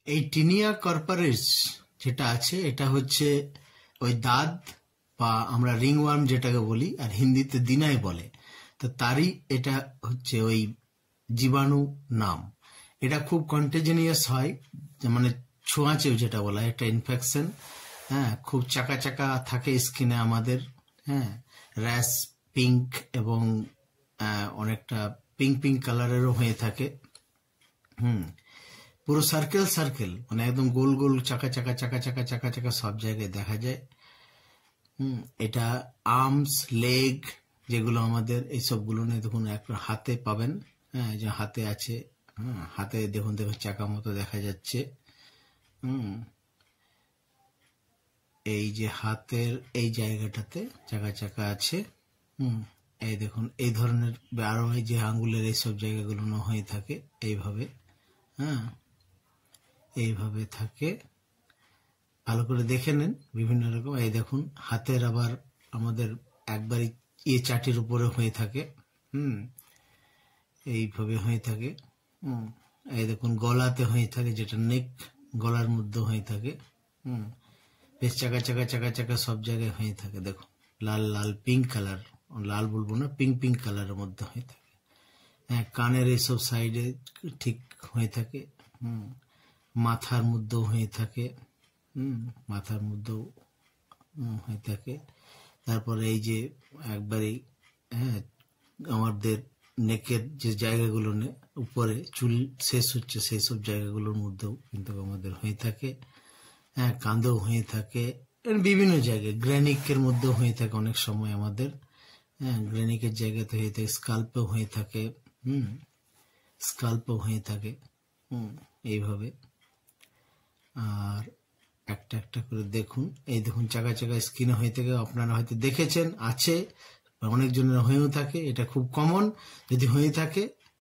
এই টিনিয়া কর্পারিস যেটা আছে এটা হচ্ছে ওই দাঁত বা আমরা রিংওয়ার্ম যেটাকে বলি, আর হিন্দিতে দিনাই বলে, তো তারই এটা হচ্ছে ওই জীবাণু নাম। এটা খুব কন্টেজিনিয়াস হয়, মানে ছোঁয়াচে যেটা বলা হয়, একটা ইনফেকশন। হ্যাঁ, খুব চাকা চাকা থাকে স্কিনে আমাদের। হ্যাঁ, র্যাশ পিঙ্ক এবং অনেকটা পিঙ্ক পিঙ্ক কালারেরও হয়ে থাকে। পুরো সার্কেল সার্কেল, মানে একদম গোল গোল চাকা চাকা চাকা চাকা চাকা চাকা সব জায়গায় দেখা যায়। এটা আর্মস, লেগ যেগুলো আমাদের এইসবগুলো নিয়ে দেখুন একটা হাতে পাবেন। হ্যাঁ, যে হাতে আছে, হাতে দেখুন দেখুন চাকা মতো দেখা যাচ্ছে। এই যে হাতের এই জায়গাটাতে চাকা চাকা আছে। এই দেখুন এই ধরনের আরো এই যে আঙ্গুলের এইসব জায়গাগুলো হয়ে থাকে এইভাবে। হ্যাঁ, এইভাবে থাকে, ভালো করে দেখে নেন বিভিন্ন রকম। এই দেখুন হাতের আবার আমাদের একবারই চাটির উপরে হয়ে থাকে। এইভাবে হয়ে থাকে। এই দেখুন গলাতে হয়ে থাকে, যেটা নেক, গলার মধ্যে হয়ে থাকে। বেশ চাকা চাকা চাকা চাকা সব জায়গায় হয়ে থাকে। দেখুন লাল লাল পিঙ্ক কালার, লাল বলবো না, পিঙ্ক পিঙ্ক কালারের মধ্যে হয়ে থাকে। হ্যাঁ, কানের এইসব সাইডে ঠিক হয়ে থাকে। মাথার মধ্যেও হয়ে থাকে। মাথার মধ্যেও হয়ে থাকে। তারপরে এই যে একবারে হ্যাঁ আমাদের নেকের যে জায়গাগুলো উপরে চুল শেষ হচ্ছে সেই সব জায়গাগুলোর মধ্যেও কিন্তু আমাদের হয়ে থাকে। হ্যাঁ, কাঁধেও হয়ে থাকে, বিভিন্ন জায়গায় গ্রেনিকের মধ্যেও হয়ে থাকে অনেক সময় আমাদের। হ্যাঁ, গ্রেনিকের জায়গাতে হয়ে থাকে, স্কাল্পেও হয়ে থাকে। স্কাল্পেও হয়ে থাকে এইভাবে। আর একটা একটা করে দেখুন, এই দেখুন চাকা চাকা স্কিনে হয়ে থাকে, আপনারা হয়তো দেখেছেন, আছে অনেক জনের হয়েও থাকে। এটা খুব কমন, যদি হয়ে থাকে